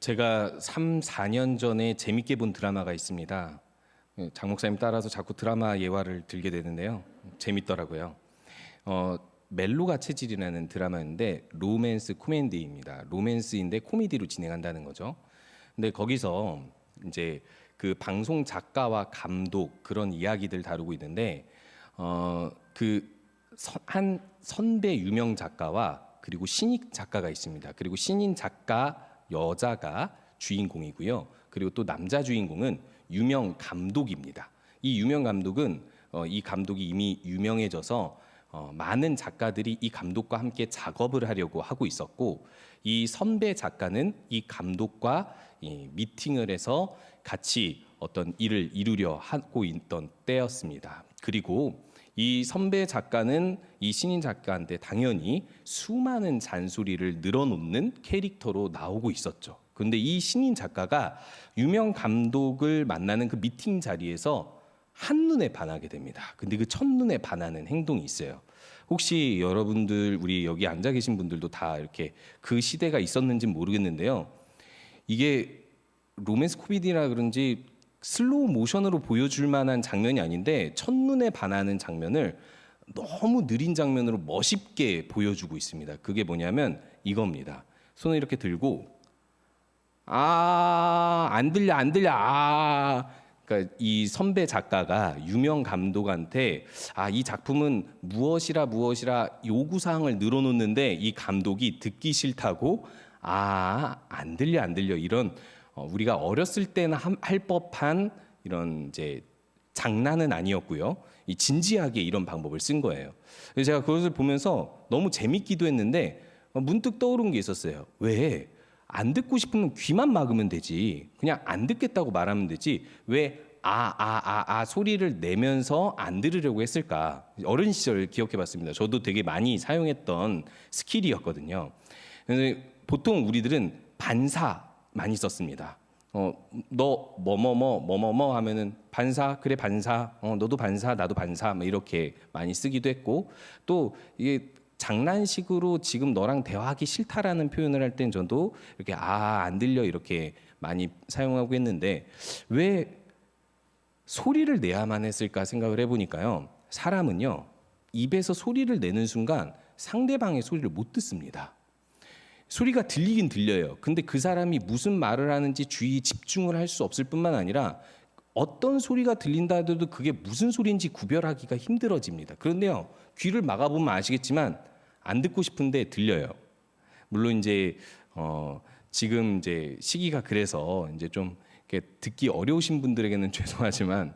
제가 3, 4년 전에 재밌게 본 드라마가 있습니다. 장 목사님 따라서 자꾸 드라마 예화를 들게 되는데요. 재밌더라고요. 멜로가 체질이라는 드라마인데 로맨스 코미디입니다. 로맨스인데 코미디로 진행한다는 거죠. 근데 거기서 이제 그 방송 작가와 감독 그런 이야기들 다루고 있는데 한 선배 유명 작가와 그리고 신인 작가가 있습니다. 그리고 신인 작가 여자가 주인공이고요. 그리고 또 남자 주인공은 유명 감독입니다. 이 유명 감독은 이 감독이 이미 유명해져서 많은 작가들이 이 감독과 함께 작업을 하려고 하고 있었고, 이 선배 작가는 이 감독과 미팅을 해서 같이 어떤 일을 이루려 하고 있던 때였습니다. 그리고 이 선배 작가는 이 신인 작가한테 당연히 수많은 잔소리를 늘어놓는 캐릭터로 나오고 있었죠. 그런데 이 신인 작가가 유명 감독을 만나는 그 미팅 자리에서 한눈에 반하게 됩니다. 근데 그 첫눈에 반하는 행동이 있어요. 혹시 여러분들, 우리 여기 앉아 계신 분들도 다 이렇게 그 시대가 있었는지 모르겠는데요. 이게 로맨스 코미디라 그런지 슬로우 모션으로 보여줄 만한 장면이 아닌데 첫눈에 반하는 장면을 너무 느린 장면으로 멋있게 보여주고 있습니다. 그게 뭐냐면 이겁니다. 손을 이렇게 들고 안 들려 그러니까 이 선배 작가가 유명 감독한테 이 작품은 무엇이라 요구 사항을 늘어놓는데 이 감독이 듣기 싫다고 안 들려 이런 우리가 어렸을 때는 할 법한 이런 이제 장난은 아니었고요. 이 진지하게 이런 방법을 쓴 거예요. 그래서 제가 그것을 보면서 너무 재밌기도 했는데 문득 떠오른 게 있었어요. 왜 안 듣고 싶으면 귀만 막으면 되지. 그냥 안 듣겠다고 말하면 되지. 왜 소리를 내면서 안 들으려고 했을까? 어린 시절 기억해봤습니다. 저도 되게 많이 사용했던 스킬이었거든요. 그래서 보통 우리들은 반사 많이 썼습니다. 너 뭐뭐뭐 하면은 반사, 그래 반사, 너도 반사 나도 반사 뭐 이렇게 많이 쓰기도 했고, 또 이게 장난식으로 지금 너랑 대화하기 싫다라는 표현을 할 땐 저도 이렇게 안 들려 이렇게 많이 사용하고 했는데, 왜 소리를 내야만 했을까 생각을 해보니까요, 사람은요 입에서 소리를 내는 순간 상대방의 소리를 못 듣습니다. 소리가 들리긴 들려요. 근데 그 사람이 무슨 말을 하는지 주의 집중을 할 수 없을 뿐만 아니라 어떤 소리가 들린다 하더라도 그게 무슨 소리인지 구별하기가 힘들어집니다. 그런데요, 귀를 막아보면 아시겠지만 안 듣고 싶은데 들려요. 물론 이제 지금 이제 시기가 그래서 이제 좀 이렇게 듣기 어려우신 분들에게는 죄송하지만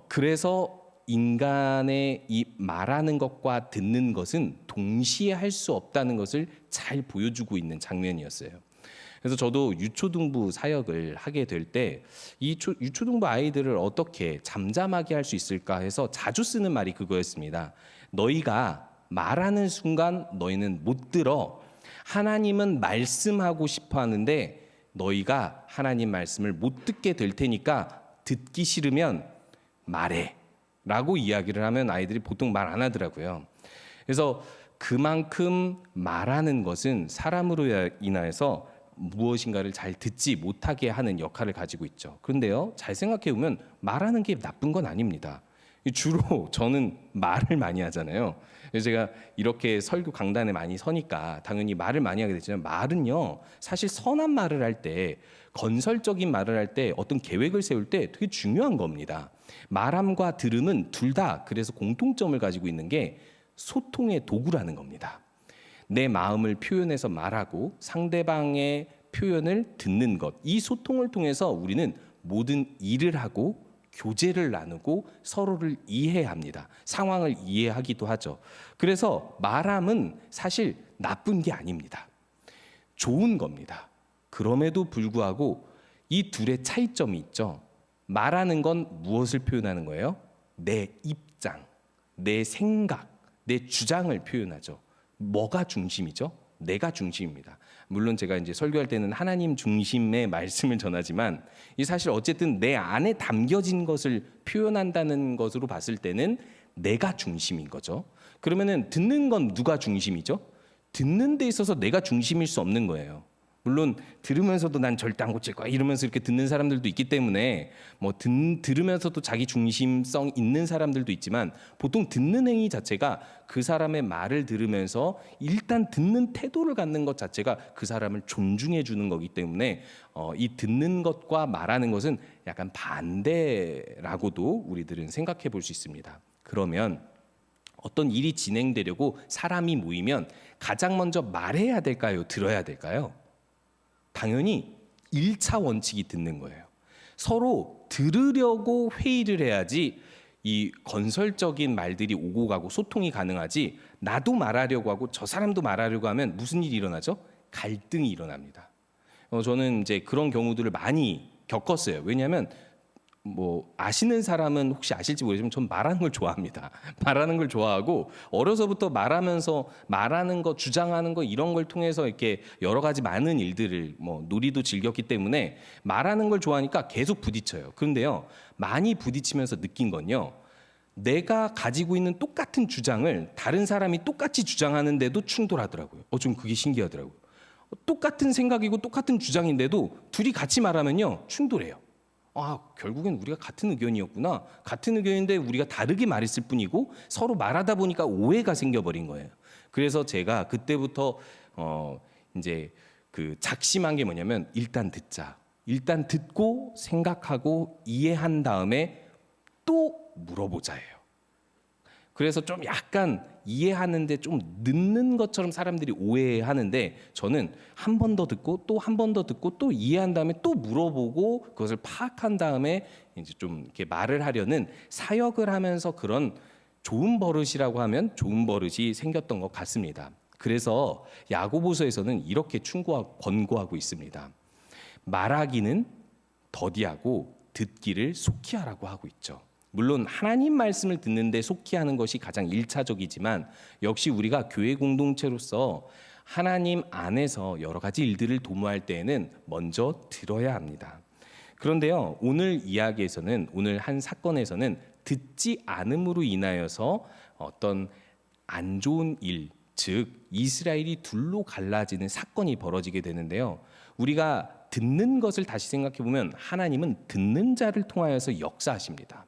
그래서 인간의 이 말하는 것과 듣는 것은 동시에 할 수 없다는 것을 잘 보여주고 있는 장면이었어요. 그래서 저도 유초등부 사역을 하게 될 때 이 유초등부 아이들을 어떻게 잠잠하게 할 수 있을까 해서 자주 쓰는 말이 그거였습니다. 너희가 말하는 순간 너희는 못 들어. 하나님은 말씀하고 싶어 하는데 너희가 하나님 말씀을 못 듣게 될 테니까 듣기 싫으면 말해 라고 이야기를 하면 아이들이 보통 말 안 하더라고요. 그래서 그만큼 말하는 것은 사람으로 인하여서 무엇인가를 잘 듣지 못하게 하는 역할을 가지고 있죠. 그런데요, 잘 생각해 보면 말하는 게 나쁜 건 아닙니다. 주로 저는 말을 많이 하잖아요. 그래서 제가 이렇게 설교 강단에 많이 서니까 당연히 말을 많이 하게 되지만, 말은요 사실 선한 말을 할 때, 건설적인 말을 할 때, 어떤 계획을 세울 때 되게 중요한 겁니다. 말함과 들음은 둘 다 그래서 공통점을 가지고 있는 게 소통의 도구라는 겁니다. 내 마음을 표현해서 말하고 상대방의 표현을 듣는 것, 이 소통을 통해서 우리는 모든 일을 하고 교제를 나누고 서로를 이해합니다. 상황을 이해하기도 하죠. 그래서 말함은 사실 나쁜 게 아닙니다. 좋은 겁니다. 그럼에도 불구하고 이 둘의 차이점이 있죠. 말하는 건 무엇을 표현하는 거예요? 내 입장, 내 생각, 내 주장을 표현하죠. 뭐가 중심이죠? 내가 중심입니다. 물론 제가 이제 설교할 때는 하나님 중심의 말씀을 전하지만, 이 사실 어쨌든 내 안에 담겨진 것을 표현한다는 것으로 봤을 때는 내가 중심인 거죠. 그러면은 듣는 건 누가 중심이죠? 듣는 데 있어서 내가 중심일 수 없는 거예요. 물론 들으면서도 난 절대 안 고칠 거야 이러면서 이렇게 듣는 사람들도 있기 때문에 뭐 들으면서도 자기 중심성 있는 사람들도 있지만, 보통 듣는 행위 자체가 그 사람의 말을 들으면서 일단 듣는 태도를 갖는 것 자체가 그 사람을 존중해 주는 거기 때문에 이 듣는 것과 말하는 것은 약간 반대라고도 우리들은 생각해 볼 수 있습니다. 그러면 어떤 일이 진행되려고 사람이 모이면 가장 먼저 말해야 될까요? 들어야 될까요? 당연히 1차 원칙이 듣는 거예요. 서로 들으려고 회의를 해야지 이 건설적인 말들이 오고 가고 소통이 가능하지, 나도 말하려고 하고 저 사람도 말하려고 하면 무슨 일이 일어나죠? 갈등이 일어납니다. 저는 이제 그런 경우들을 많이 겪었어요. 왜냐하면 뭐 아시는 사람은 혹시 아실지 모르지만 전 말하는 걸 좋아합니다. 말하는 걸 좋아하고 어려서부터 말하면서 말하는 거, 주장하는 거 이런 걸 통해서 이렇게 여러 가지 많은 일들을 뭐 놀이도 즐겼기 때문에 말하는 걸 좋아하니까 계속 부딪혀요. 그런데요, 많이 부딪히면서 느낀 건요, 내가 가지고 있는 똑같은 주장을 다른 사람이 똑같이 주장하는데도 충돌하더라고요. 좀 그게 신기하더라고요. 똑같은 생각이고 똑같은 주장인데도 둘이 같이 말하면요 충돌해요. 결국엔 우리가 같은 의견이었구나. 같은 의견인데 우리가 다르게 말했을 뿐이고 서로 말하다 보니까 오해가 생겨버린 거예요. 그래서 제가 그때부터 이제 그 작심한 게 뭐냐면, 일단 듣자. 일단 듣고 생각하고 이해한 다음에 또 물어보자예요. 그래서 좀 약간 이해하는데 좀 늦는 것처럼 사람들이 오해하는데, 저는 한 번 더 듣고 또 한 번 더 듣고 또 이해한 다음에 또 물어보고 그것을 파악한 다음에 이제 좀 이렇게 말을 하려는 사역을 하면서 그런 좋은 버릇이라고 하면 좋은 버릇이 생겼던 것 같습니다. 그래서 야고보서에서는 이렇게 권고하고 있습니다. 말하기는 더디하고 듣기를 속히 하라고 하고 있죠. 물론 하나님 말씀을 듣는데 속히 하는 것이 가장 1차적이지만 역시 우리가 교회 공동체로서 하나님 안에서 여러 가지 일들을 도모할 때에는 먼저 들어야 합니다. 그런데요, 오늘 이야기에서는, 오늘 한 사건에서는 듣지 않음으로 인하여서 어떤 안 좋은 일, 즉 이스라엘이 둘로 갈라지는 사건이 벌어지게 되는데요. 우리가 듣는 것을 다시 생각해 보면 하나님은 듣는 자를 통하여서 역사하십니다.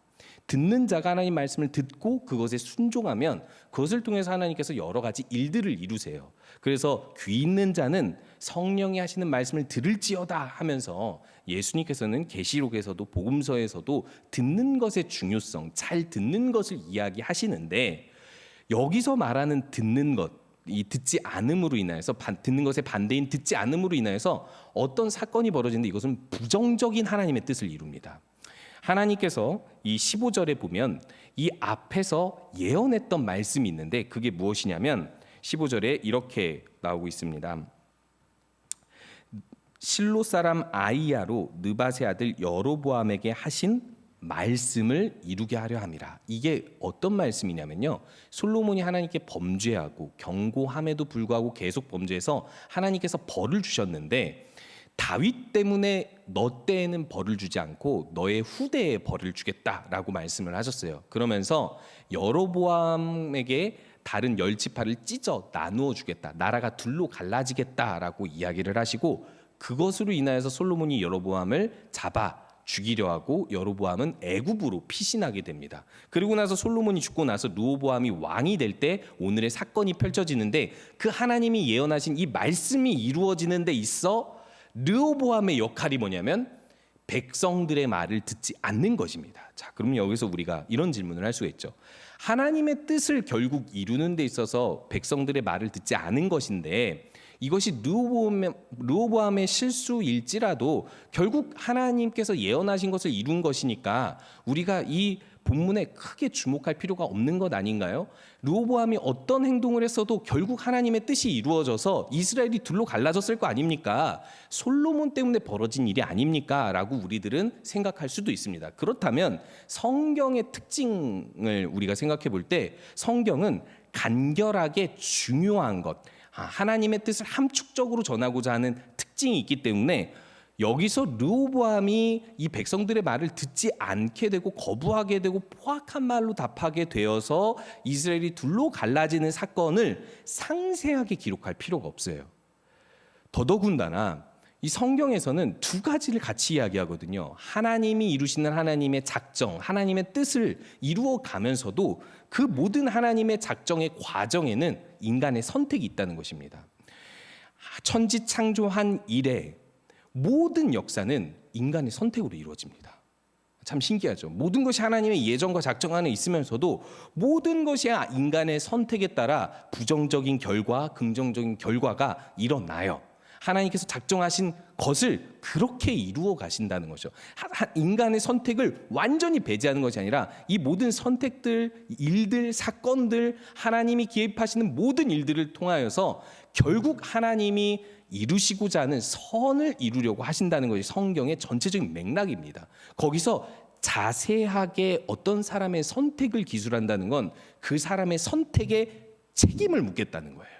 듣는 자가 하나님 말씀을 듣고 그것에 순종하면 그것을 통해서 하나님께서 여러 가지 일들을 이루세요. 그래서 귀 있는 자는 성령이 하시는 말씀을 들을지어다 하면서 예수님께서는 계시록에서도 복음서에서도 듣는 것의 중요성, 잘 듣는 것을 이야기하시는데, 여기서 말하는 듣는 것, 이 듣지 않음으로 인하여서 듣는 것의 반대인 듣지 않음으로 인하여서 어떤 사건이 벌어지는데, 이것은 부정적인 하나님의 뜻을 이룹니다. 하나님께서 이 15절에 보면 이 앞에서 예언했던 말씀이 있는데, 그게 무엇이냐면 15절에 이렇게 나오고 있습니다. 실로 사람 아이야로 느밧의 아들 여로보암에게 하신 말씀을 이루게 하려 함이라. 이게 어떤 말씀이냐면요, 솔로몬이 하나님께 범죄하고 경고함에도 불구하고 계속 범죄해서 하나님께서 벌을 주셨는데, 다윗 때문에 너 때에는 벌을 주지 않고 너의 후대에 벌을 주겠다라고 말씀을 하셨어요. 그러면서 여로보암에게 다른 10지파를 찢어 나누어 주겠다, 나라가 둘로 갈라지겠다라고 이야기를 하시고, 그것으로 인하여서 솔로몬이 여로보암을 잡아 죽이려 하고 여로보암은 애굽으로 피신하게 됩니다. 그리고 나서 솔로몬이 죽고 나서 르호보암이 왕이 될 때 오늘의 사건이 펼쳐지는데, 그 하나님이 예언하신 이 말씀이 이루어지는 데 있어 르호보암의 역할이 뭐냐면 백성들의 말을 듣지 않는 것입니다. 자, 그럼 여기서 우리가 이런 질문을 할 수가 있죠. 하나님의 뜻을 결국 이루는 데 있어서 백성들의 말을 듣지 않은 것인데, 이것이 르호보암의 실수일지라도 결국 하나님께서 예언하신 것을 이룬 것이니까 우리가 이 본문에 크게 주목할 필요가 없는 것 아닌가요? 르호보암이 어떤 행동을 했어도 결국 하나님의 뜻이 이루어져서 이스라엘이 둘로 갈라졌을 거 아닙니까? 솔로몬 때문에 벌어진 일이 아닙니까? 라고 우리들은 생각할 수도 있습니다. 그렇다면 성경의 특징을 우리가 생각해 볼 때, 성경은 간결하게 중요한 것, 하나님의 뜻을 함축적으로 전하고자 하는 특징이 있기 때문에 여기서 르호보암이 이 백성들의 말을 듣지 않게 되고 거부하게 되고 포악한 말로 답하게 되어서 이스라엘이 둘로 갈라지는 사건을 상세하게 기록할 필요가 없어요. 더더군다나 이 성경에서는 두 가지를 같이 이야기하거든요. 하나님이 이루시는 하나님의 작정, 하나님의 뜻을 이루어 가면서도 그 모든 하나님의 작정의 과정에는 인간의 선택이 있다는 것입니다. 천지 창조한 이래 모든 역사는 인간의 선택으로 이루어집니다. 참 신기하죠. 모든 것이 하나님의 예정과 작정 안에 있으면서도 모든 것이 인간의 선택에 따라 부정적인 결과, 긍정적인 결과가 일어나요. 하나님께서 작정하신 것을 그렇게 이루어 가신다는 거죠. 인간의 선택을 완전히 배제하는 것이 아니라 이 모든 선택들, 일들, 사건들, 하나님이 개입하시는 모든 일들을 통하여서 결국 하나님이 이루시고자 하는 선을 이루려고 하신다는 것이 성경의 전체적인 맥락입니다. 거기서 자세하게 어떤 사람의 선택을 기술한다는 건 그 사람의 선택에 책임을 묻겠다는 거예요.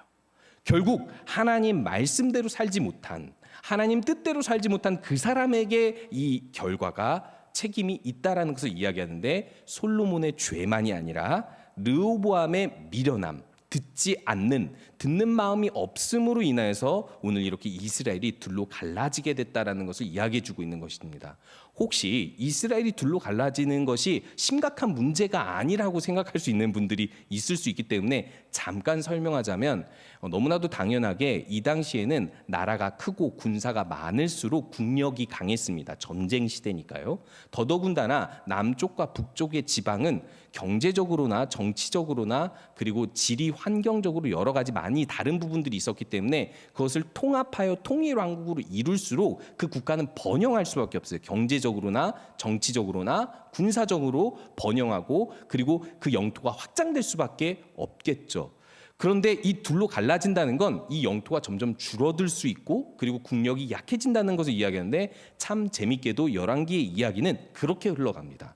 결국 하나님 말씀대로 살지 못한, 하나님 뜻대로 살지 못한 그 사람에게 이 결과가 책임이 있다라는 것을 이야기하는데, 솔로몬의 죄만이 아니라 르호보암의 미련함, 듣지 않는, 듣는 마음이 없음으로 인하여서 오늘 이렇게 이스라엘이 둘로 갈라지게 됐다라는 것을 이야기해 주고 있는 것입니다. 혹시 이스라엘이 둘로 갈라지는 것이 심각한 문제가 아니라고 생각할 수 있는 분들이 있을 수 있기 때문에 잠깐 설명하자면, 너무나도 당연하게 이 당시에는 나라가 크고 군사가 많을수록 국력이 강했습니다. 전쟁 시대니까요. 더더군다나 남쪽과 북쪽의 지방은 경제적으로나 정치적으로나 그리고 지리 환경적으로 여러 가지 많이 다른 부분들이 있었기 때문에 그것을 통합하여 통일왕국으로 이룰수록 그 국가는 번영할 수밖에 없어요. 경제적으로나 정치적으로나 군사적으로 번영하고 그리고 그 영토가 확장될 수밖에 없겠죠. 그런데 이 둘로 갈라진다는 건 이 영토가 점점 줄어들 수 있고 그리고 국력이 약해진다는 것을 이야기하는데, 참 재밌게도 열왕기의 이야기는 그렇게 흘러갑니다.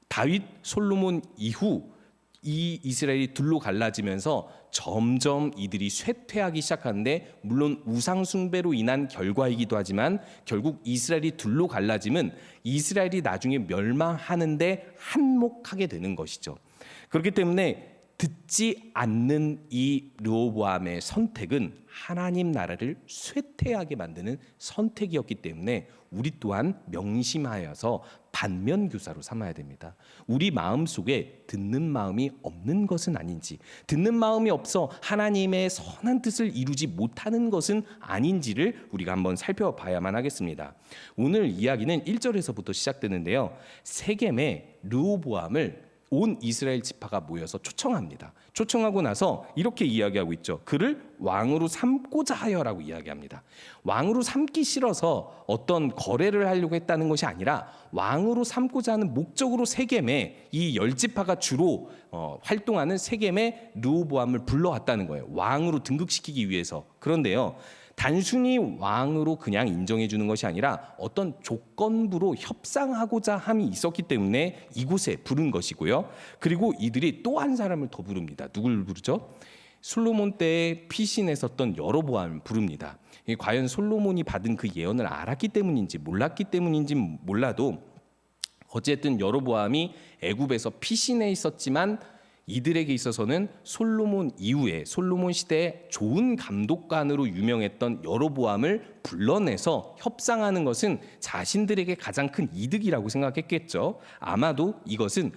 다윗, 솔로몬 이후 이 이스라엘이 둘로 갈라지면서 점점 이들이 쇠퇴하기 시작하는데, 물론 우상 숭배로 인한 결과이기도 하지만 결국 이스라엘이 둘로 갈라짐은 이스라엘이 나중에 멸망하는데 한몫하게 되는 것이죠. 그렇기 때문에 듣지 않는 이 르호보암의 선택은 하나님 나라를 쇠퇴하게 만드는 선택이었기 때문에 우리 또한 명심하여서 반면교사로 삼아야 됩니다. 우리 마음속에 듣는 마음이 없는 것은 아닌지, 듣는 마음이 없어 하나님의 선한 뜻을 이루지 못하는 것은 아닌지를 우리가 한번 살펴봐야만 하겠습니다. 오늘 이야기는 1절에서부터 시작되는데요. 세겜에 르호보암을 온 이스라엘 지파가 모여서 초청합니다. 초청하고 나서 이렇게 이야기하고 있죠. 그를 왕으로 삼고자 하여라고 이야기합니다. 왕으로 삼기 싫어서 어떤 거래를 하려고 했다는 것이 아니라 왕으로 삼고자 하는 목적으로 세겜에 이 열 지파가 주로 활동하는 세겜에 르호보암을 불러왔다는 거예요. 왕으로 등극시키기 위해서. 그런데요, 단순히 왕으로 그냥 인정해 주는 것이 아니라 어떤 조건부로 협상하고자 함이 있었기 때문에 이곳에 부른 것이고요. 그리고 이들이 또 한 사람을 더 부릅니다. 누굴 부르죠? 솔로몬 때에 피신했었던 여로보암을 부릅니다. 과연 솔로몬이 받은 그 예언을 알았기 때문인지 몰랐기 때문인지 몰라도 어쨌든 여로보암이 애굽에서 피신해 있었지만 이들에게 있어서는 솔로몬 이후에 솔로몬 시대에 좋은 감독관으로 유명했던 여로보암을 불러내서 협상하는 것은 자신들에게 가장 큰 이득이라고 생각했겠죠. 아마도 이것은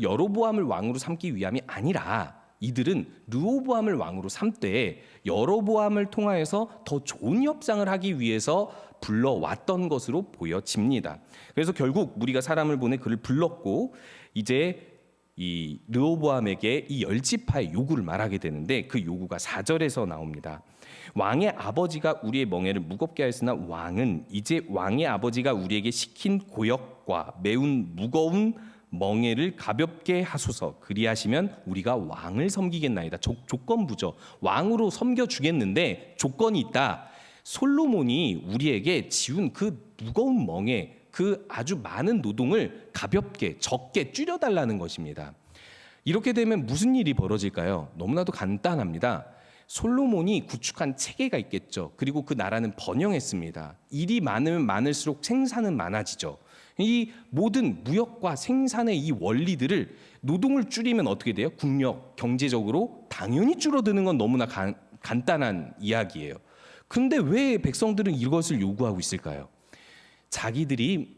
여로보암을 왕으로 삼기 위함이 아니라 이들은 르호보암을 왕으로 삼되 여로보암을 통하여서 더 좋은 협상을 하기 위해서 불러왔던 것으로 보여집니다. 그래서 결국 무리가 사람을 보내 그를 불렀고 이제 이 르호보암에게 이 열 지파의 요구를 말하게 되는데, 그 요구가 4절에서 나옵니다. 왕의 아버지가 우리의 멍에를 무겁게 하였으나 왕은 이제 왕의 아버지가 우리에게 시킨 고역과 매운 무거운 멍에를 가볍게 하소서. 그리하시면 우리가 왕을 섬기겠나이다. 조건부죠. 왕으로 섬겨주겠는데 조건이 있다. 솔로몬이 우리에게 지운 그 무거운 멍에, 그 아주 많은 노동을 가볍게 적게 줄여달라는 것입니다. 이렇게 되면 무슨 일이 벌어질까요? 너무나도 간단합니다. 솔로몬이 구축한 체계가 있겠죠. 그리고 그 나라는 번영했습니다. 일이 많으면 많을수록 생산은 많아지죠. 이 모든 무역과 생산의 이 원리들을 노동을 줄이면 어떻게 돼요? 국력, 경제적으로 당연히 줄어드는 건 너무나 간단한 이야기예요. 근데 왜 백성들은 이것을 요구하고 있을까요? 자기들이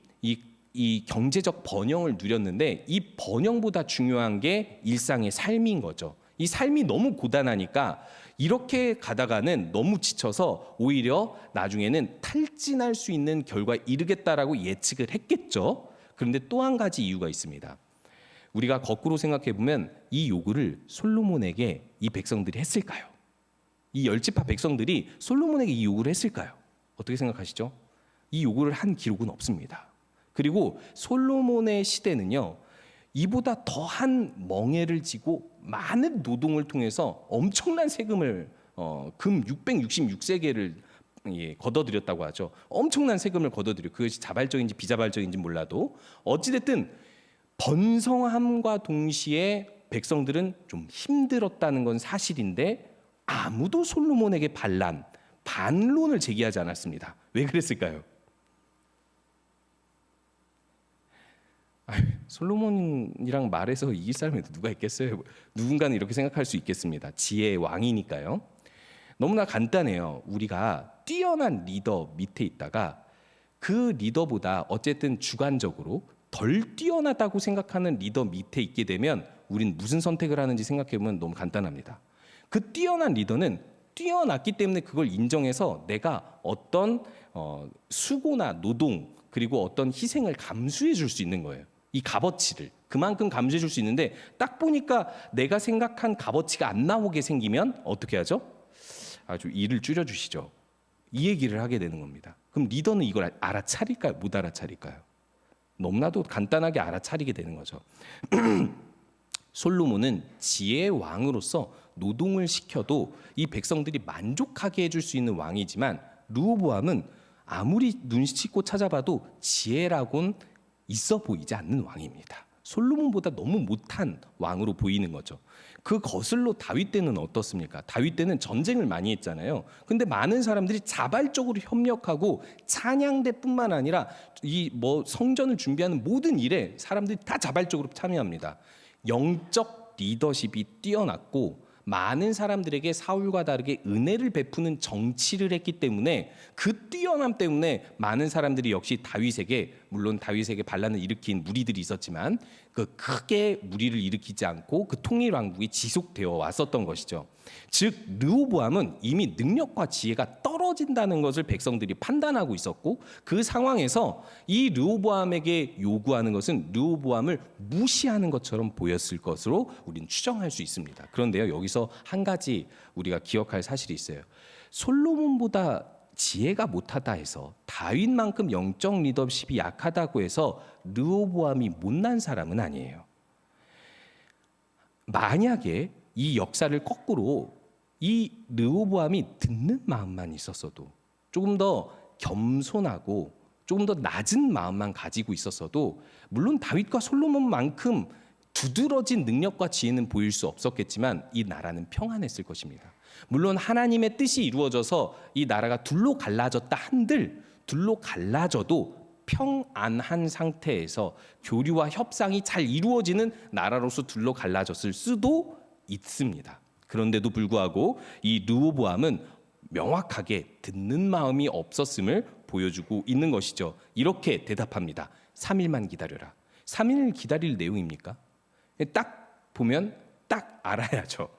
이 경제적 번영을 누렸는데 이 번영보다 중요한 게 일상의 삶인 거죠. 이 삶이 너무 고단하니까 이렇게 가다가는 너무 지쳐서 오히려 나중에는 탈진할 수 있는 결과에 이르겠다라고 예측을 했겠죠. 그런데 또 한 가지 이유가 있습니다. 우리가 거꾸로 생각해 보면 이 요구를 솔로몬에게 이 백성들이 했을까요? 이 열지파 백성들이 솔로몬에게 이 요구를 했을까요? 어떻게 생각하시죠? 이 요구를 한 기록은 없습니다. 그리고 솔로몬의 시대는요, 이보다 더한 멍에를 지고 많은 노동을 통해서 엄청난 세금을 금 666세겔을 걷어들였다고 하죠. 엄청난 세금을 걷어들여. 그것이 자발적인지 비자발적인지 몰라도 어찌됐든 번성함과 동시에 백성들은 좀 힘들었다는 건 사실인데 아무도 솔로몬에게 반론을 제기하지 않았습니다. 왜 그랬을까요? 솔로몬이랑 말해서 이길 사람이 누가 있겠어요? 누군가는 이렇게 생각할 수 있겠습니다. 지혜의 왕이니까요. 너무나 간단해요. 우리가 뛰어난 리더 밑에 있다가 그 리더보다 어쨌든 주관적으로 덜 뛰어나다고 생각하는 리더 밑에 있게 되면 우린 무슨 선택을 하는지 생각해보면 너무 간단합니다. 그 뛰어난 리더는 뛰어났기 때문에 그걸 인정해서 내가 어떤 수고나 노동 그리고 어떤 희생을 감수해 줄 수 있는 거예요. 이 값어치를 그만큼 감수해 줄 수 있는데 딱 보니까 내가 생각한 값어치가 안 나오게 생기면 어떻게 하죠? 아주 일을 줄여주시죠. 이 얘기를 하게 되는 겁니다. 그럼 리더는 이걸 알아차릴까요? 못 알아차릴까요? 너무나도 간단하게 알아차리게 되는 거죠. 솔로몬은 지혜의 왕으로서 노동을 시켜도 이 백성들이 만족하게 해줄 수 있는 왕이지만 르호보암은 아무리 눈 씻고 찾아봐도 지혜라곤 있어 보이지 않는 왕입니다. 솔로몬보다 너무 못한 왕으로 보이는 거죠. 그 거슬러 다윗 때는 어떻습니까? 다윗 때는 전쟁을 많이 했잖아요. 근데 많은 사람들이 자발적으로 협력하고 찬양대뿐만 아니라 이 성전을 준비하는 모든 일에 사람들이 다 자발적으로 참여합니다. 영적 리더십이 뛰어났고 많은 사람들에게 사울과 다르게 은혜를 베푸는 정치를 했기 때문에 그 뛰어남 때문에 많은 사람들이 역시 다윗에게, 물론 다윗에게 반란을 일으킨 무리들이 있었지만 그 크게 무리를 일으키지 않고 그 통일 왕국이 지속되어 왔었던 것이죠. 즉 르호보암은 이미 능력과 지혜가 떨어진다는 것을 백성들이 판단하고 있었고 그 상황에서 이 르호보암에게 요구하는 것은 르호보암을 무시하는 것처럼 보였을 것으로 우리는 추정할 수 있습니다. 그런데요, 여기서 한 가지 우리가 기억할 사실이 있어요. 솔로몬보다 지혜가 못하다 해서 다윗만큼 영적 리더십이 약하다고 해서 르호보암이 못난 사람은 아니에요. 만약에 이 역사를 거꾸로 이 르호보암이 듣는 마음만 있었어도, 조금 더 겸손하고 조금 더 낮은 마음만 가지고 있었어도, 물론 다윗과 솔로몬만큼 두드러진 능력과 지혜는 보일 수 없었겠지만 이 나라는 평안했을 것입니다. 물론 하나님의 뜻이 이루어져서 이 나라가 둘로 갈라졌다 한들 둘로 갈라져도 평안한 상태에서 교류와 협상이 잘 이루어지는 나라로서 둘로 갈라졌을 수도 있습니다. 그런데도 불구하고 이 르호보암은 명확하게 듣는 마음이 없었음을 보여주고 있는 것이죠. 이렇게 대답합니다. 3일만 기다려라. 3일 기다릴 내용입니까? 딱 보면 딱 알아야죠.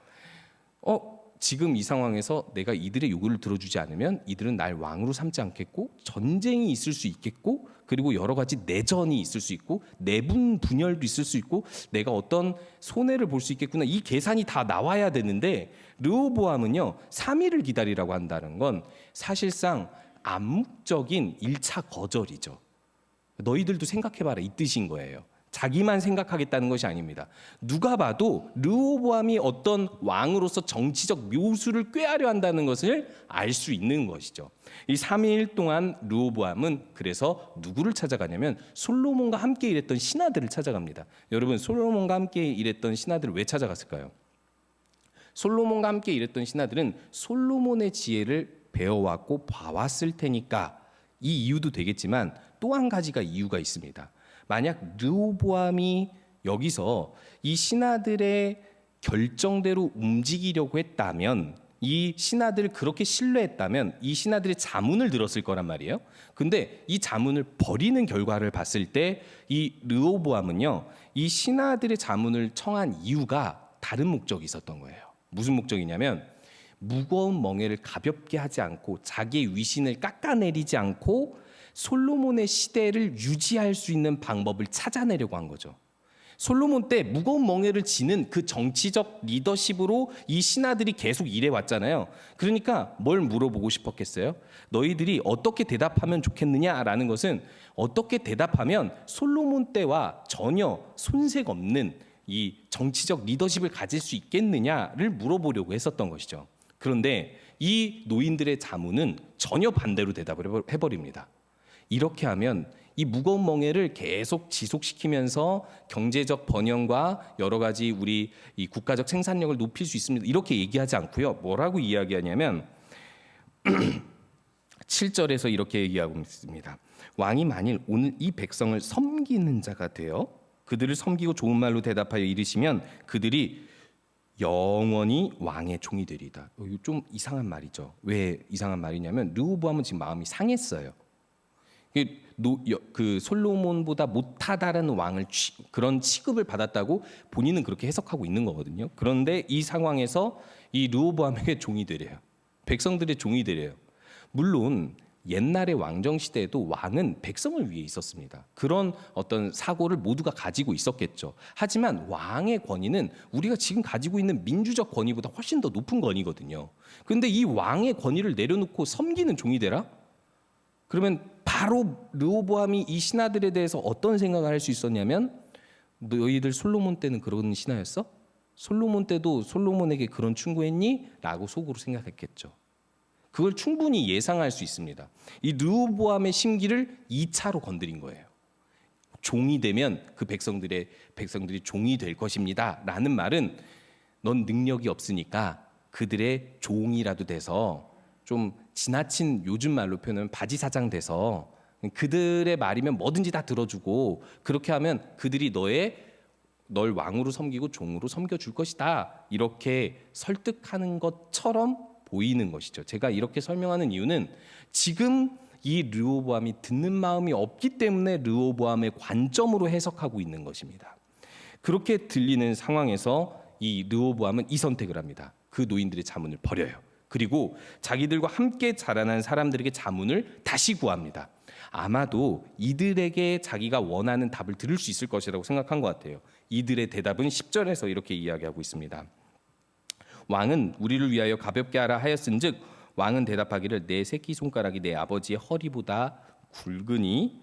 지금 이 상황에서 내가 이들의 요구를 들어주지 않으면 이들은 날 왕으로 삼지 않겠고 전쟁이 있을 수 있겠고 그리고 여러 가지 내전이 있을 수 있고 내분 분열도 있을 수 있고 내가 어떤 손해를 볼 수 있겠구나. 이 계산이 다 나와야 되는데 르호보암은요 3일을 기다리라고 한다는 건 사실상 암묵적인 1차 거절이죠. 너희들도 생각해봐라 이 뜻인 거예요. 자기만 생각하겠다는 것이 아닙니다. 누가 봐도 르호보암이 어떤 왕으로서 정치적 묘수를 꾀하려 한다는 것을 알 수 있는 것이죠. 이 3일 동안 르호보암은 그래서 누구를 찾아가냐면 솔로몬과 함께 일했던 신하들을 찾아갑니다. 여러분, 솔로몬과 함께 일했던 신하들을 왜 찾아갔을까요? 솔로몬과 함께 일했던 신하들은 솔로몬의 지혜를 배워왔고 봐왔을 테니까 이 이유도 되겠지만 또 한 가지가 이유가 있습니다. 만약 르호보암이 여기서 이 신하들의 결정대로 움직이려고 했다면 이 신하들을 그렇게 신뢰했다면 이 신하들이 자문을 들었을 거란 말이에요. 근데 이 자문을 버리는 결과를 봤을 때 이 르호보암은요, 이 신하들의 자문을 청한 이유가 다른 목적이 있었던 거예요. 무슨 목적이냐면 무거운 멍에를 가볍게 하지 않고 자기의 위신을 깎아내리지 않고 솔로몬의 시대를 유지할 수 있는 방법을 찾아내려고 한 거죠. 솔로몬 때 무거운 멍에를 지는 그 정치적 리더십으로 이 신하들이 계속 일해 왔잖아요. 그러니까 뭘 물어보고 싶었겠어요? 너희들이 어떻게 대답하면 좋겠느냐라는 것은 어떻게 대답하면 솔로몬 때와 전혀 손색 없는 이 정치적 리더십을 가질 수 있겠느냐를 물어보려고 했었던 것이죠. 그런데 이 노인들의 자문은 전혀 반대로 대답을 해버립니다. 이렇게 하면 이 무거운 멍에를 계속 지속시키면서 경제적 번영과 여러 가지 우리 이 국가적 생산력을 높일 수 있습니다. 이렇게 얘기하지 않고요. 뭐라고 이야기하냐면 7절에서 이렇게 얘기하고 있습니다. 왕이 만일 오늘 이 백성을 섬기는 자가 되어 그들을 섬기고 좋은 말로 대답하여 이르시면 그들이 영원히 왕의 종이 되리다. 이거 좀 이상한 말이죠. 왜 이상한 말이냐면 르호보암은 지금 마음이 상했어요. 그 솔로몬보다 못하다라는 왕을 그런 취급을 받았다고 본인은 그렇게 해석하고 있는 거거든요. 그런데 이 상황에서 이 르호보암에게 종이 되래요. 백성들의 종이 되래요. 물론 옛날의 왕정 시대에도 왕은 백성을 위해 있었습니다. 그런 어떤 사고를 모두가 가지고 있었겠죠. 하지만 왕의 권위는 우리가 지금 가지고 있는 민주적 권위보다 훨씬 더 높은 권위거든요. 그런데 이 왕의 권위를 내려놓고 섬기는 종이 되라? 그러면 바로 르호보암이 이 신하들에 대해서 어떤 생각을 할 수 있었냐면 너희들 솔로몬 때는 그런 신하였어? 솔로몬 때도 솔로몬에게 그런 충고했니? 라고 속으로 생각했겠죠. 그걸 충분히 예상할 수 있습니다. 이 르호보암의 심기를 2차로 건드린 거예요. 종이 되면 그 백성들이 종이 될 것입니다. 라는 말은 넌 능력이 없으니까 그들의 종이라도 돼서 좀 지나친 요즘 말로 표현하면 바지사장 돼서 그들의 말이면 뭐든지 다 들어주고 그렇게 하면 그들이 널 왕으로 섬기고 종으로 섬겨줄 것이다. 이렇게 설득하는 것처럼 보이는 것이죠. 제가 이렇게 설명하는 이유는 지금 이 르호보암이 듣는 마음이 없기 때문에 르호보암의 관점으로 해석하고 있는 것입니다. 그렇게 들리는 상황에서 이 르호보암은 이 선택을 합니다. 그 노인들의 자문을 버려요. 그리고 자기들과 함께 자라난 사람들에게 자문을 다시 구합니다. 아마도 이들에게 자기가 원하는 답을 들을 수 있을 것이라고 생각한 것 같아요. 이들의 대답은 10절에서 이렇게 이야기하고 있습니다. 왕은 우리를 위하여 가볍게 하라 하였은즉 왕은 대답하기를 내 새끼손가락이 내 아버지의 허리보다 굵으니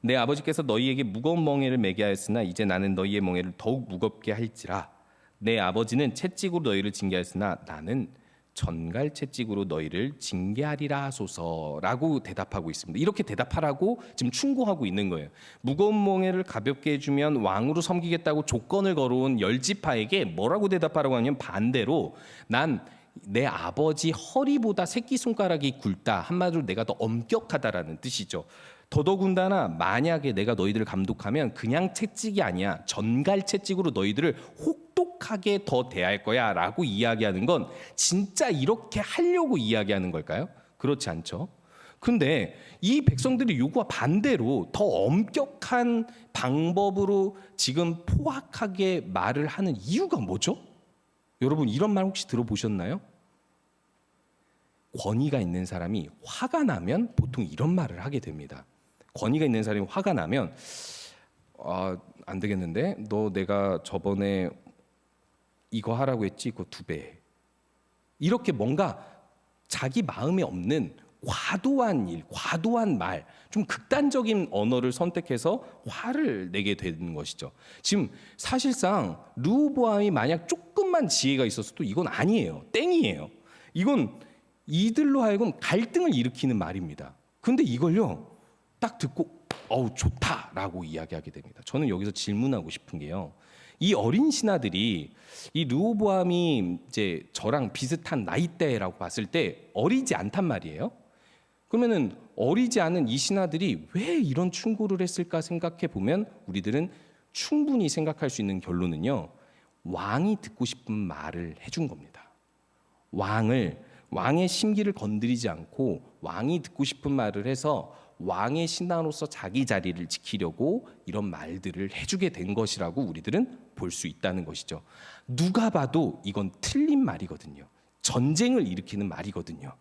내 아버지께서 너희에게 무거운 멍에를 매게 하였으나 이제 나는 너희의 멍에를 더욱 무겁게 할지라. 내 아버지는 채찍으로 너희를 징계하였으나 나는 전갈 채찍으로 너희를 징계하리라 하소서라고 대답하고 있습니다. 이렇게 대답하라고 지금 충고하고 있는 거예요. 무거운 멍에를 가볍게 해주면 왕으로 섬기겠다고 조건을 걸어온 열지파에게 뭐라고 대답하라고 하냐면 반대로 난 내 아버지 허리보다 새끼손가락이 굵다. 한마디로 내가 더 엄격하다라는 뜻이죠. 더더군다나 만약에 내가 너희들을 감독하면 그냥 채찍이 아니야. 전갈 채찍으로 너희들을 혹독하게 더 대할 거야 라고 이야기하는 건 진짜 이렇게 하려고 이야기하는 걸까요? 그렇지 않죠. 그런데 이 백성들의 요구와 반대로 더 엄격한 방법으로 지금 포악하게 말을 하는 이유가 뭐죠? 여러분 이런 말 혹시 들어보셨나요? 권위가 있는 사람이 화가 나면 보통 이런 말을 하게 됩니다. 권위가 있는 사람이 화가 나면 안 되겠는데 너 내가 저번에 이거 하라고 했지 그거 2배 이렇게 뭔가 자기 마음에 없는 과도한 일, 과도한 말, 좀 극단적인 언어를 선택해서 화를 내게 되는 것이죠. 지금 사실상 르호보암이 만약 조금만 지혜가 있었어도 이건 아니에요. 땡이에요. 이건 이들로 하여금 갈등을 일으키는 말입니다. 그런데 이걸요 딱 듣고 좋다라고 이야기하게 됩니다. 저는 여기서 질문하고 싶은 게요. 이 어린 신하들이 이 르호보암이 이제 저랑 비슷한 나이대라고 봤을 때 어리지 않단 말이에요. 그러면은 어리지 않은 이 신하들이 왜 이런 충고를 했을까 생각해 보면 우리들은 충분히 생각할 수 있는 결론은요. 왕이 듣고 싶은 말을 해준 겁니다. 왕의 심기를 건드리지 않고 왕이 듣고 싶은 말을 해서 왕의 신하로서 자기 자리를 지키려고 이런 말들을 해주게 된 것이라고 우리들은 볼 수 있다는 것이죠. 누가 봐도 이건 틀린 말이거든요. 전쟁을 일으키는 말이거든요.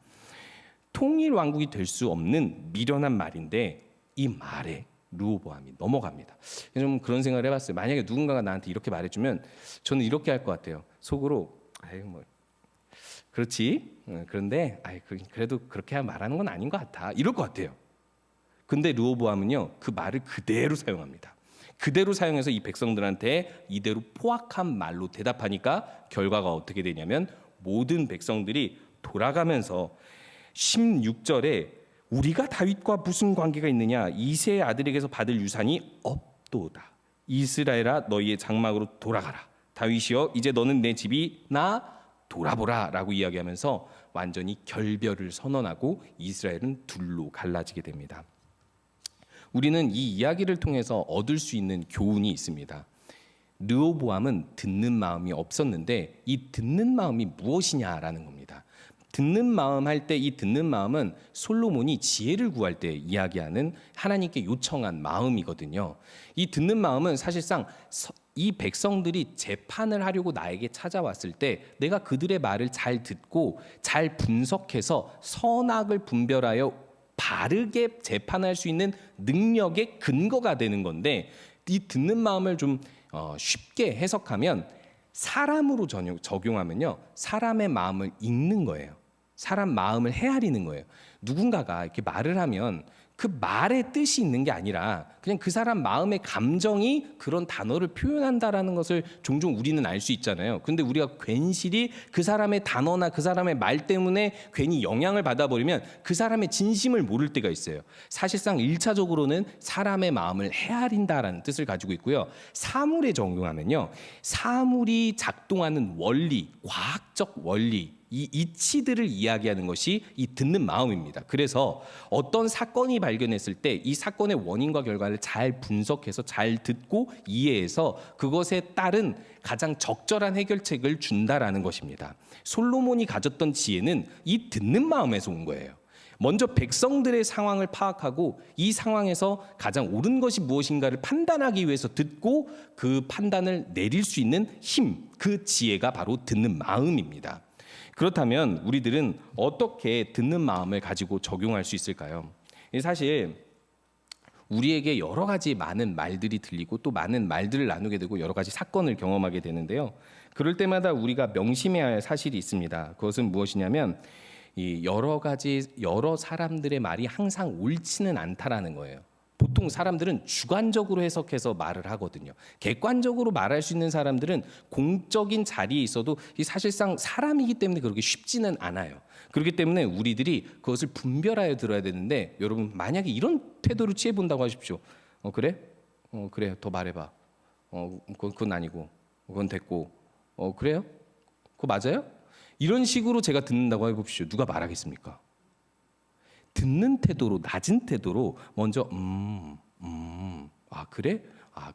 통일 왕국이 될 수 없는 미련한 말인데 이 말에 르호보암이 넘어갑니다. 좀 그런 생각을 해봤어요. 만약에 누군가가 나한테 이렇게 말해주면 저는 이렇게 할 것 같아요. 속으로 아유 뭐 그렇지. 그런데 그래도 그렇게 말하는 건 아닌 것 같아. 이럴 것 같아요. 근데 르호보암은요 그 말을 그대로 사용합니다. 그대로 사용해서 이 백성들한테 이대로 포악한 말로 대답하니까 결과가 어떻게 되냐면 모든 백성들이 돌아가면서 16절에 우리가 다윗과 무슨 관계가 있느냐 이새의 아들에게서 받을 유산이 없도다. 이스라엘아 너희의 장막으로 돌아가라. 다윗이여 이제 너는 내 집이 나 돌아보라 라고 이야기하면서 완전히 결별을 선언하고 이스라엘은 둘로 갈라지게 됩니다. 우리는 이 이야기를 통해서 얻을 수 있는 교훈이 있습니다. 르호보암은 듣는 마음이 없었는데 이 듣는 마음이 무엇이냐라는 겁니다. 듣는 마음 할 때 이 듣는 마음은 솔로몬이 지혜를 구할 때 이야기하는 하나님께 요청한 마음이거든요. 이 듣는 마음은 사실상 이 백성들이 재판을 하려고 나에게 찾아왔을 때 내가 그들의 말을 잘 듣고 잘 분석해서 선악을 분별하여 바르게 재판할 수 있는 능력의 근거가 되는 건데 이 듣는 마음을 좀 쉽게 해석하면 사람으로 적용하면요 사람의 마음을 읽는 거예요. 사람 마음을 헤아리는 거예요. 누군가가 이렇게 말을 하면 그 말의 뜻이 있는 게 아니라 그냥 그 사람 마음의 감정이 그런 단어를 표현한다라는 것을 종종 우리는 알 수 있잖아요. 근데 우리가 괜시리 그 사람의 단어나 그 사람의 말 때문에 괜히 영향을 받아버리면 그 사람의 진심을 모를 때가 있어요. 사실상 1차적으로는 사람의 마음을 헤아린다라는 뜻을 가지고 있고요. 사물에 적용하면요. 사물이 작동하는 원리, 과학적 원리 이 이치들을 이야기하는 것이 이 듣는 마음입니다. 그래서 어떤 사건이 발견했을 때 이 사건의 원인과 결과를 잘 분석해서 잘 듣고 이해해서 그것에 따른 가장 적절한 해결책을 준다라는 것입니다. 솔로몬이 가졌던 지혜는 이 듣는 마음에서 온 거예요. 먼저 백성들의 상황을 파악하고 이 상황에서 가장 옳은 것이 무엇인가를 판단하기 위해서 듣고 그 판단을 내릴 수 있는 힘, 그 지혜가 바로 듣는 마음입니다. 그렇다면 우리들은 어떻게 듣는 마음을 가지고 적용할 수 있을까요? 사실 우리에게 여러 가지 많은 말들이 들리고 또 많은 말들을 나누게 되고 여러 가지 사건을 경험하게 되는데요. 그럴 때마다 우리가 명심해야 할 사실이 있습니다. 그것은 무엇이냐면 이 여러 사람들의 말이 항상 옳지는 않다라는 거예요. 보통 사람들은 주관적으로 해석해서 말을 하거든요. 객관적으로 말할 수 있는 사람들은 공적인 자리에 있어도 사실상 사람이기 때문에 그렇게 쉽지는 않아요. 그렇기 때문에 우리들이 그것을 분별하여 들어야 되는데 여러분 만약에 이런 태도를 취해 본다고 하십시오. 그래? 그래. 더 말해봐. 그건 아니고. 그건 됐고. 그래요? 그거 맞아요? 이런 식으로 제가 듣는다고 해봅시오. 누가 말하겠습니까? 듣는 태도로 낮은 태도로 먼저 그래?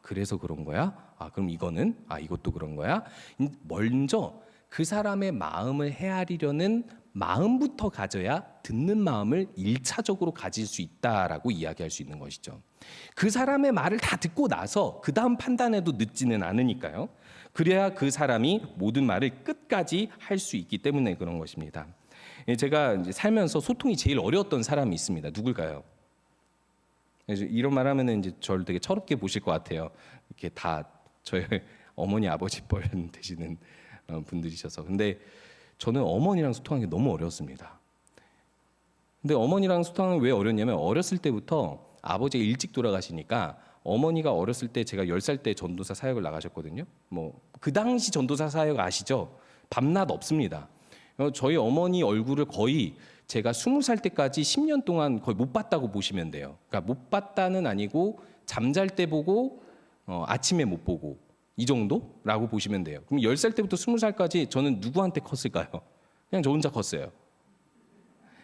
그래서 그런 거야? 그럼 이거는 이것도 그런 거야? 먼저 그 사람의 마음을 헤아리려는 마음부터 가져야 듣는 마음을 1차적으로 가질 수 있다라고 이야기할 수 있는 것이죠. 그 사람의 말을 다 듣고 나서 그 다음 판단해도 늦지는 않으니까요. 그래야 그 사람이 모든 말을 끝까지 할 수 있기 때문에 그런 것입니다. 제가 이제 살면서 소통이 제일 어려웠던 사람이 있습니다. 누굴까요? 이런 말 하면은 이제 저를 되게 철없게 보실 것 같아요. 이렇게 다 저희 어머니 아버지 뻘 되시는 분들이셔서. 근데 저는 어머니랑 소통하는 게 너무 어려웠습니다. 근데 어머니랑 소통하는 게 왜 어렵냐면 어렸을 때부터 아버지가 일찍 돌아가시니까 어머니가 어렸을 때 제가 10살 때 전도사 사역을 나가셨거든요. 그 당시 전도사 사역 아시죠? 밤낮 없습니다. 저희 어머니 얼굴을 거의 제가 20살 때까지 10년 동안 거의 못 봤다고 보시면 돼요. 그러니까 못 봤다는 아니고 잠잘 때 보고 아침에 못 보고 이 정도라고 보시면 돼요. 그럼 10살 때부터 20살까지 저는 누구한테 컸을까요? 그냥 저 혼자 컸어요.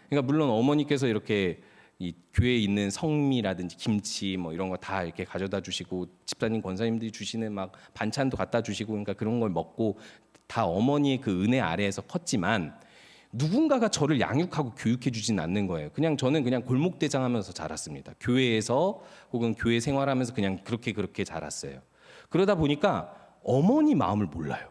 그러니까 물론 어머니께서 이렇게 이 교회에 있는 성미라든지 김치 이런 거 다 이렇게 가져다 주시고 집사님 권사님들이 주시는 막 반찬도 갖다 주시고 그러니까 그런 걸 먹고 다 어머니의 그 은혜 아래에서 컸지만 누군가가 저를 양육하고 교육해 주진 않는 거예요. 그냥 저는 그냥 골목대장하면서 자랐습니다. 교회에서 혹은 교회 생활하면서 그냥 그렇게 자랐어요. 그러다 보니까 어머니 마음을 몰라요.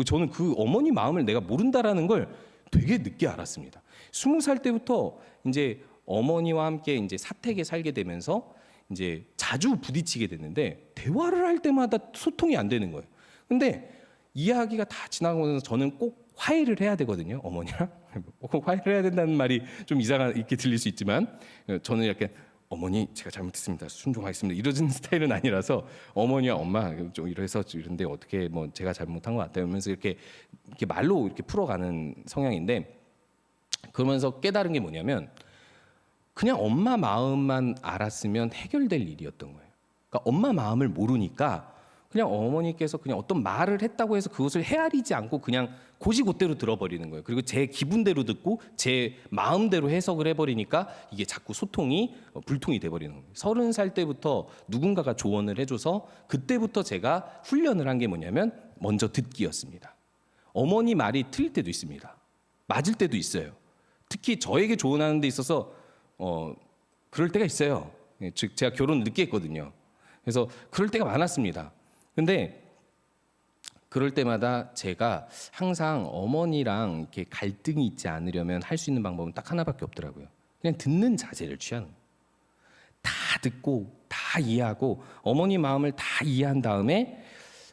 저는 그 어머니 마음을 내가 모른다라는 걸 되게 늦게 알았습니다. 20살 때부터 이제 어머니와 함께 이제 사택에 살게 되면서 이제 자주 부딪히게 됐는데 대화를 할 때마다 소통이 안 되는 거예요. 근데 이야기가 다 지나고 나서 저는 꼭 화해를 해야 되거든요, 어머니랑. 꼭 화해를 해야 된다는 말이 좀 이상하게 들릴 수 있지만 저는 이렇게 어머니 제가 잘못했습니다, 순종하겠습니다 이러는 스타일은 아니라서 어머니와 엄마 좀 이래서 이런데 어떻게 뭐 제가 잘못한 것 같아요 하면서 이렇게 말로 이렇게 풀어가는 성향인데, 그러면서 깨달은 게 뭐냐면 그냥 엄마 마음만 알았으면 해결될 일이었던 거예요. 그러니까 엄마 마음을 모르니까 그냥 어머니께서 그냥 어떤 말을 했다고 해서 그것을 헤아리지 않고 그냥 곧이곧대로 들어버리는 거예요. 그리고 제 기분대로 듣고 제 마음대로 해석을 해버리니까 이게 자꾸 소통이 불통이 돼버리는 거예요. 30살 때부터 누군가가 조언을 해줘서 그때부터 제가 훈련을 한 게 뭐냐면 먼저 듣기였습니다. 어머니 말이 틀릴 때도 있습니다. 맞을 때도 있어요. 특히 저에게 조언하는 데 있어서 그럴 때가 있어요. 즉 제가 결혼을 늦게 했거든요. 그래서 그럴 때가 많았습니다. 근데 그럴 때마다 제가 항상 어머니랑 이렇게 갈등이 있지 않으려면 할 수 있는 방법은 딱 하나밖에 없더라고요. 그냥 듣는 자세를 취하는 거예요. 다 듣고 다 이해하고 어머니 마음을 다 이해한 다음에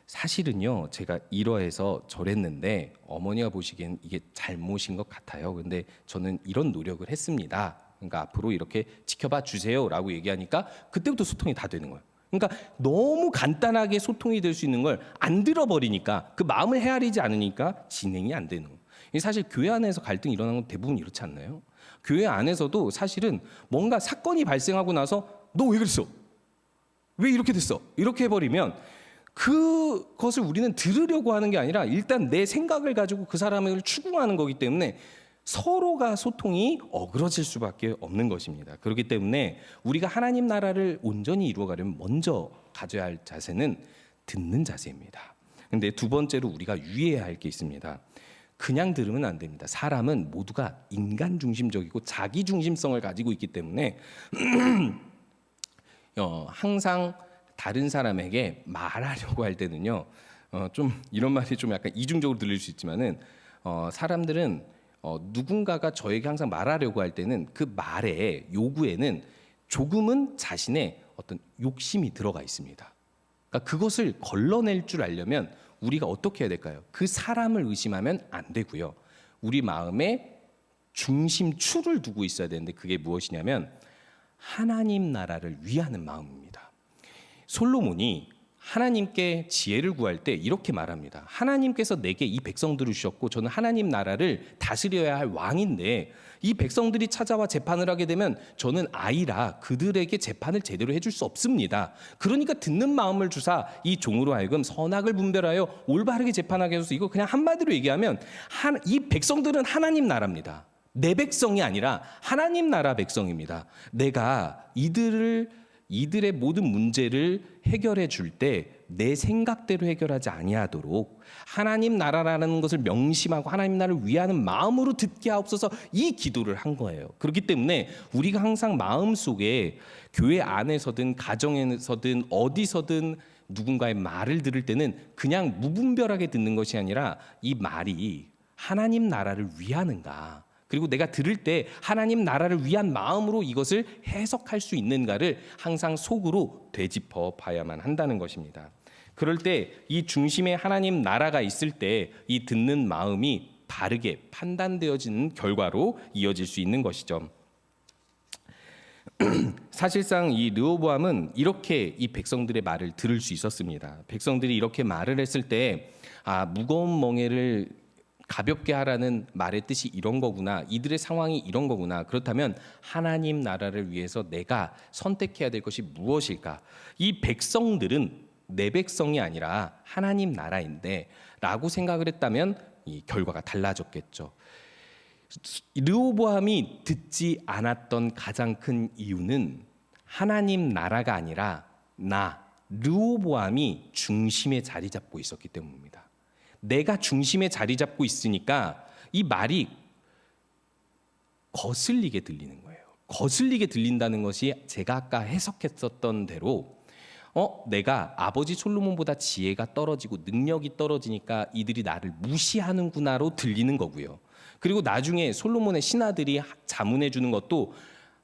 사실은요 제가 이러해서 저랬는데 어머니가 보시기엔 이게 잘못인 것 같아요. 근데 저는 이런 노력을 했습니다. 그러니까 앞으로 이렇게 지켜봐 주세요라고 얘기하니까 그때부터 소통이 다 되는 거예요. 그러니까 너무 간단하게 소통이 될 수 있는 걸 안 들어버리니까 그 마음을 헤아리지 않으니까 진행이 안 되는 거예요. 사실 교회 안에서 갈등이 일어나는 건 대부분 이렇지 않나요? 교회 안에서도 사실은 뭔가 사건이 발생하고 나서 너 왜 그랬어? 왜 이렇게 됐어? 이렇게 해버리면 그것을 우리는 들으려고 하는 게 아니라 일단 내 생각을 가지고 그 사람을 추궁하는 거기 때문에 서로가 소통이 어그러질 수밖에 없는 것입니다. 그렇기 때문에 우리가 하나님 나라를 온전히 이루어가려면 먼저 가져야 할 자세는 듣는 자세입니다. 근데 두 번째로 우리가 유의해야 할 게 있습니다. 그냥 들으면 안 됩니다. 사람은 모두가 인간 중심적이고 자기 중심성을 가지고 있기 때문에 항상 다른 사람에게 말하려고 할 때는요, 좀 이런 말이 좀 약간 이중적으로 들릴 수 있지만은 사람들은 누군가가 저에게 항상 말하려고 할 때는 그 말의 요구에는 조금은 자신의 어떤 욕심이 들어가 있습니다. 그러니까 그것을 걸러낼 줄 알려면 우리가 어떻게 해야 될까요? 그 사람을 의심하면 안 되고요. 우리 마음에 중심추를 두고 있어야 되는데 그게 무엇이냐면 하나님 나라를 위하는 마음입니다. 솔로몬이 하나님께 지혜를 구할 때 이렇게 말합니다. 하나님께서 내게 이 백성들을 주셨고 저는 하나님 나라를 다스려야 할 왕인데 이 백성들이 찾아와 재판을 하게 되면 저는 아이라 그들에게 재판을 제대로 해줄 수 없습니다. 그러니까 듣는 마음을 주사 이 종으로 하여금 선악을 분별하여 올바르게 재판하게 해서 이거 그냥 한마디로 얘기하면 이 백성들은 하나님 나라입니다. 내 백성이 아니라 하나님 나라 백성입니다. 내가 이들의 모든 문제를 해결해 줄 때 내 생각대로 해결하지 아니하도록 하나님 나라라는 것을 명심하고 하나님 나라를 위하는 마음으로 듣게 하옵소서 이 기도를 한 거예요. 그렇기 때문에 우리가 항상 마음속에 교회 안에서든 가정에서든 어디서든 누군가의 말을 들을 때는 그냥 무분별하게 듣는 것이 아니라 이 말이 하나님 나라를 위하는가, 그리고 내가 들을 때 하나님 나라를 위한 마음으로 이것을 해석할 수 있는가를 항상 속으로 되짚어 봐야만 한다는 것입니다. 그럴 때 이 중심에 하나님 나라가 있을 때 이 듣는 마음이 바르게 판단되어지는 결과로 이어질 수 있는 것이죠. 사실상 이 르호보암은 이렇게 이 백성들의 말을 들을 수 있었습니다. 백성들이 이렇게 말을 했을 때 무거운 멍에를 가볍게 하라는 말의 뜻이 이런 거구나, 이들의 상황이 이런 거구나, 그렇다면 하나님 나라를 위해서 내가 선택해야 될 것이 무엇일까? 이 백성들은 내 백성이 아니라 하나님 나라인데 라고 생각을 했다면 이 결과가 달라졌겠죠. 르호보암이 듣지 않았던 가장 큰 이유는 하나님 나라가 아니라 르호보암이 중심에 자리 잡고 있었기 때문입니다. 내가 중심에 자리 잡고 있으니까 이 말이 거슬리게 들리는 거예요. 거슬리게 들린다는 것이 제가 아까 해석했었던 대로 내가 아버지 솔로몬보다 지혜가 떨어지고 능력이 떨어지니까 이들이 나를 무시하는구나로 들리는 거고요. 그리고 나중에 솔로몬의 신하들이 자문해 주는 것도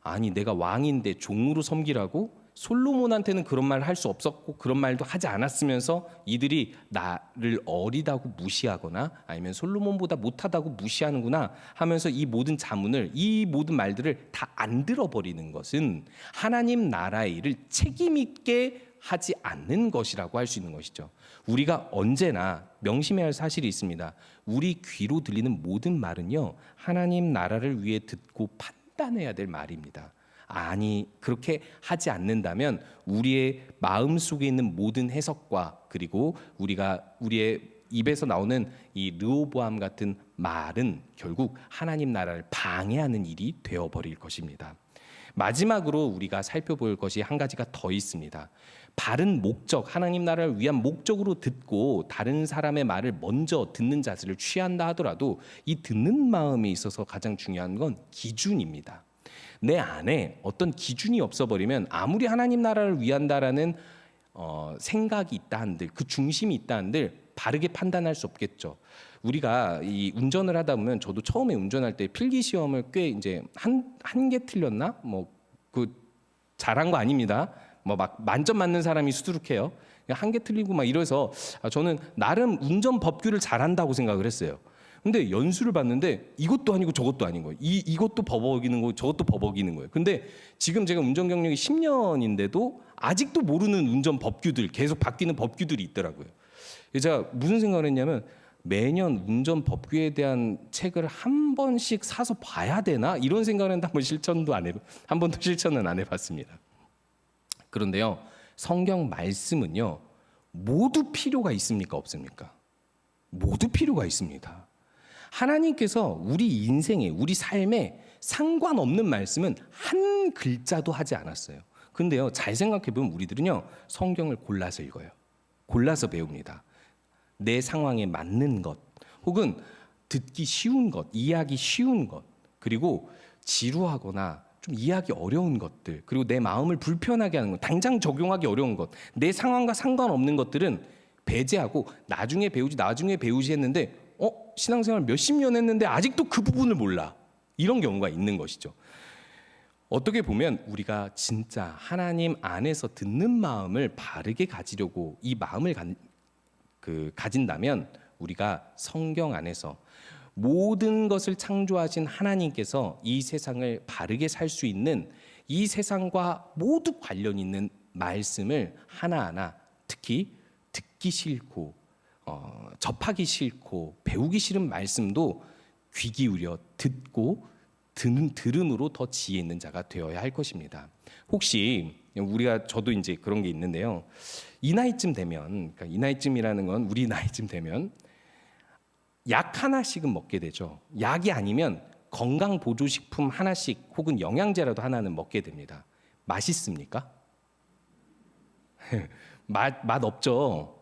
아니 내가 왕인데 종으로 섬기라고? 솔로몬한테는 그런 말 할 수 없었고 그런 말도 하지 않았으면서 이들이 나를 어리다고 무시하거나 아니면 솔로몬보다 못하다고 무시하는구나 하면서 이 모든 자문을 이 모든 말들을 다 안 들어버리는 것은 하나님 나라의 일을 책임 있게 하지 않는 것이라고 할 수 있는 것이죠. 우리가 언제나 명심해야 할 사실이 있습니다. 우리 귀로 들리는 모든 말은요, 하나님 나라를 위해 듣고 판단해야 될 말입니다. 아니 그렇게 하지 않는다면 우리의 마음 속에 있는 모든 해석과 그리고 우리의 입에서 나오는 이 르호보암 같은 말은 결국 하나님 나라를 방해하는 일이 되어버릴 것입니다. 마지막으로 우리가 살펴볼 것이 한 가지가 더 있습니다. 바른 목적, 하나님 나라를 위한 목적으로 듣고 다른 사람의 말을 먼저 듣는 자세를 취한다 하더라도 이 듣는 마음에 있어서 가장 중요한 건 기준입니다. 내 안에 어떤 기준이 없어버리면 아무리 하나님 나라를 위한다라는 생각이 있다 한들 그 중심이 있다 한들 바르게 판단할 수 없겠죠. 우리가 이 운전을 하다 보면 저도 처음에 운전할 때 필기 시험을 꽤 이제 한 개 틀렸나 그 잘한 거 아닙니다. 막 만점 맞는 사람이 수두룩해요. 한 개 틀리고 막 이래서 저는 나름 운전 법규를 잘한다고 생각을 했어요. 근데 연수를 봤는데 이것도 아니고 저것도 아닌 거예요. 이것도 버벅이는 거고 저것도 버벅이는 거예요. 근데 지금 제가 운전 경력이 10년인데도 아직도 모르는 운전 법규들 계속 바뀌는 법규들이 있더라고요. 제가 무슨 생각을 했냐면 매년 운전 법규에 대한 책을 한 번씩 사서 봐야 되나 이런 생각을 했는데 한 번도 실천은 안 해봤습니다. 그런데요, 성경 말씀은요 모두 필요가 있습니까 없습니까? 모두 필요가 있습니다. 하나님께서 우리 인생에 우리 삶에 상관없는 말씀은 한 글자도 하지 않았어요. 근데요 잘 생각해보면 우리들은요 성경을 골라서 읽어요. 골라서 배웁니다. 내 상황에 맞는 것 혹은 듣기 쉬운 것, 이해하기 쉬운 것, 그리고 지루하거나 좀 이해하기 어려운 것들, 그리고 내 마음을 불편하게 하는 것, 당장 적용하기 어려운 것, 내 상황과 상관없는 것들은 배제하고 나중에 배우지 했는데 신앙생활 몇십 년 했는데 아직도 그 부분을 몰라. 이런 경우가 있는 것이죠. 어떻게 보면 우리가 진짜 하나님 안에서 듣는 마음을 바르게 가지려고 이 마음을 가진다면 우리가 성경 안에서 모든 것을 창조하신 하나님께서 이 세상을 바르게 살 수 있는 이 세상과 모두 관련 있는 말씀을 하나하나 특히 듣기 싫고 접하기 싫고 배우기 싫은 말씀도 귀 기울여 듣고 들음으로 더 지혜 있는 자가 되어야 할 것입니다. 혹시 저도 이제 그런 게 있는데요. 이 나이쯤 되면, 그러니까 이 나이쯤이라는 건 우리 나이쯤 되면 약 하나씩은 먹게 되죠. 약이 아니면 건강 보조식품 하나씩 혹은 영양제라도 하나는 먹게 됩니다. 맛있습니까? 맛 없죠.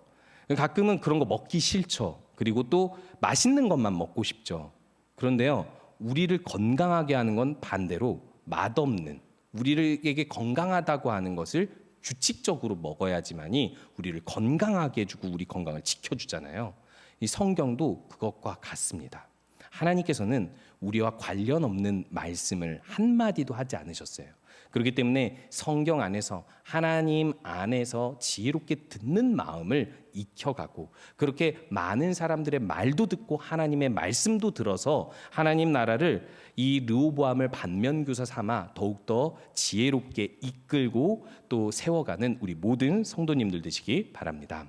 가끔은 그런 거 먹기 싫죠. 그리고 또 맛있는 것만 먹고 싶죠. 그런데요, 우리를 건강하게 하는 건 반대로 맛없는, 우리에게 건강하다고 하는 것을 규칙적으로 먹어야지만이 우리를 건강하게 해주고 우리 건강을 지켜주잖아요. 이 성경도 그것과 같습니다. 하나님께서는 우리와 관련 없는 말씀을 한마디도 하지 않으셨어요. 그렇기 때문에 성경 안에서 하나님 안에서 지혜롭게 듣는 마음을 익혀가고 그렇게 많은 사람들의 말도 듣고 하나님의 말씀도 들어서 하나님 나라를 이 르호보암을 반면교사 삼아 더욱더 지혜롭게 이끌고 또 세워가는 우리 모든 성도님들 되시기 바랍니다.